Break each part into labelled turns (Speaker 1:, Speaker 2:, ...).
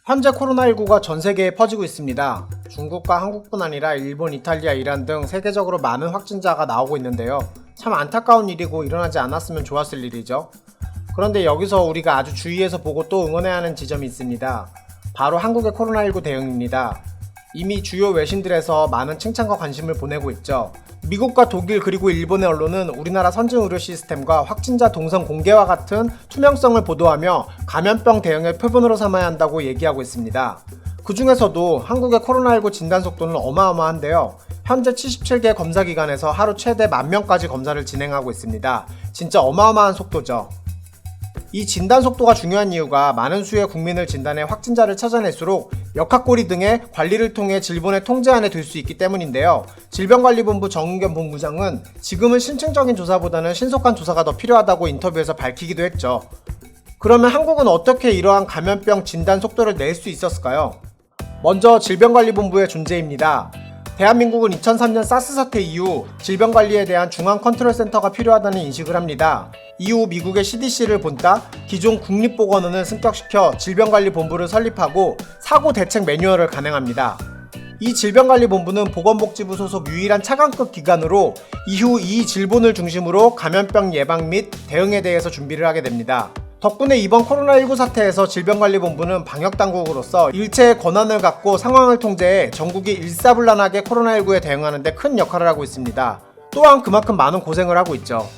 Speaker 1: 현재 코로나19가 전 세계에 퍼지고 있습니다. 중국과 한국뿐 아니라 일본, 이탈리아, 이란 등 세계적으로 많은 확진자가 나오고 있는데요. 참 안타까운 일이고 일어나지 않았으면 좋았을 일이죠. 그런데 여기서 우리가 아주 주의해서 보고 또 응원해야 하는 지점이 있습니다. 바로 한국의 코로나19 대응입니다. 이미 주요 외신들에서 많은 칭찬과 관심을 보내고 있죠. 미국과 독일 그리고 일본의 언론은 우리나라 선진 의료 시스템과 확진자 동선 공개와 같은 투명성을 보도하며 감염병 대응의 표본으로 삼아야 한다고 얘기하고 있습니다. 그 중에서도 한국의 코로나19 진단 속도는 어마어마한데요. 현재 77개 검사기관에서 하루 최대 10,000명까지 검사를 진행하고 있습니다. 진짜 어마어마한 속도죠. 이 진단 속도가 중요한 이유가 많은 수의 국민을 진단해 확진자를 찾아낼수록 역학고리 등의 관리를 통해 질본의 통제 안에 들 수 있기 때문인데요. 질병관리본부 정은겸 본부장은 지금은 심층적인 조사보다는 신속한 조사가 더 필요하다고 인터뷰에서 밝히기도 했죠. 그러면 한국은 어떻게 이러한 감염병 진단 속도를 낼 수 있었을까요? 먼저 질병관리본부의 존재입니다. 대한민국은 2003년 사스 사태 이후 질병관리에 대한 중앙컨트롤센터가 필요하다는 인식을 합니다. 이후 미국의 CDC를 본따 기존 국립보건원을 승격시켜 질병관리본부를 설립하고 사고 대책 매뉴얼을 간행합니다. 이 질병관리본부는 보건복지부 소속 유일한 차관급 기관으로 이후 이 질본을 중심으로 감염병 예방 및 대응에 대해서 준비를 하게 됩니다. 덕분에 이번 코로나19 사태에서 질병관리본부는 방역당국으로서 일체의 권한을 갖고 상황을 통제해 전국이 일사불란하게 코로나19에 대응하는 데 큰 역할을 하고 있습니다. 또한 그만큼 많은 고생을 하고 있죠.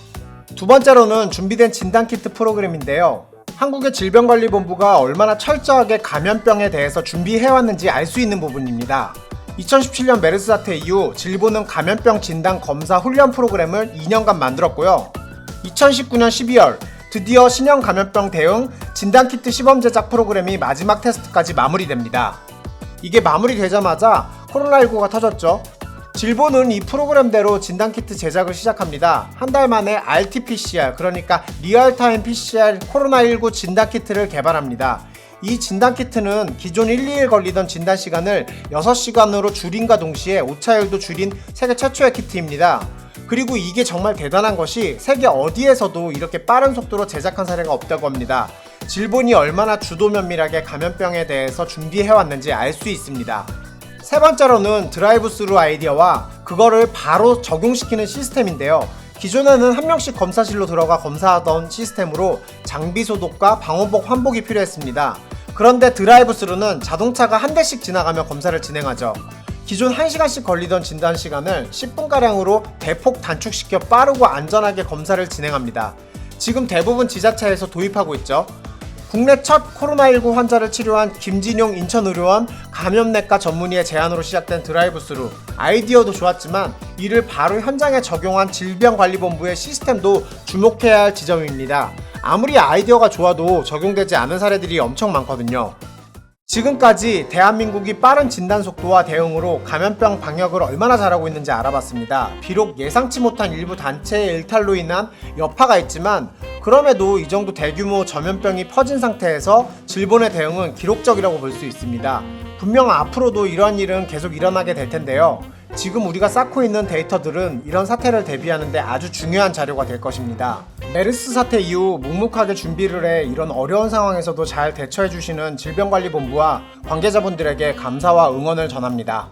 Speaker 1: 두 번째로는 준비된 진단키트 프로그램인데요. 한국의 질병관리본부가 얼마나 철저하게 감염병에 대해서 준비해왔는지 알 수 있는 부분입니다. 2017년 메르스 사태 이후 질본은 감염병 진단 검사 훈련 프로그램을 2년간 만들었고요. 2019년 12월 드디어 신형 감염병 대응 진단키트 시범 제작 프로그램이 마지막 테스트까지 마무리됩니다. 이게 마무리되자마자 코로나19가 터졌죠. 질본은 이 프로그램대로 진단키트 제작을 시작합니다. 한 달 만에 RT-PCR, 그러니까 리얼타임 PCR 코로나19 진단키트를 개발합니다. 이 진단키트는 기존 1-2일 걸리던 진단시간을 6시간으로 줄임과 동시에 오차율도 줄인 세계 최초의 키트입니다. 그리고 이게 정말 대단한 것이 세계 어디에서도 이렇게 빠른 속도로 제작한 사례가 없다고 합니다. 질본이 얼마나 주도 면밀하게 감염병에 대해서 준비해왔는지 알 수 있습니다. 세 번째로는 드라이브 스루 아이디어와 그거를 바로 적용시키는 시스템인데요. 기존에는 한 명씩 검사실로 들어가 검사하던 시스템으로 장비 소독과 방호복 환복이 필요했습니다. 그런데 드라이브 스루는 자동차가 한 대씩 지나가며 검사를 진행하죠. 기존 1시간씩 걸리던 진단 시간을 10분가량으로 대폭 단축시켜 빠르고 안전하게 검사를 진행합니다. 지금 대부분 지자체에서 도입하고 있죠. 국내 첫 코로나19 환자를 치료한 김진용 인천의료원 감염내과 전문의의 제안으로 시작된 드라이브 스루. 아이디어도 좋았지만 이를 바로 현장에 적용한 질병관리본부의 시스템도 주목해야 할 지점입니다. 아무리 아이디어가 좋아도 적용되지 않은 사례들이 엄청 많거든요. 지금까지 대한민국이 빠른 진단 속도와 대응으로 감염병 방역을 얼마나 잘하고 있는지 알아봤습니다. 비록 예상치 못한 일부 단체의 일탈로 인한 여파가 있지만 그럼에도 이 정도 대규모 전염병이 퍼진 상태에서 질본의 대응은 기록적이라고 볼 수 있습니다. 분명 앞으로도 이러한 일은 계속 일어나게 될 텐데요. 지금 우리가 쌓고 있는 데이터들은 이런 사태를 대비하는 데 아주 중요한 자료가 될 것입니다. 메르스 사태 이후 묵묵하게 준비를 해 이런 어려운 상황에서도 잘 대처해 주시는 질병관리본부와 관계자분들에게 감사와 응원을 전합니다.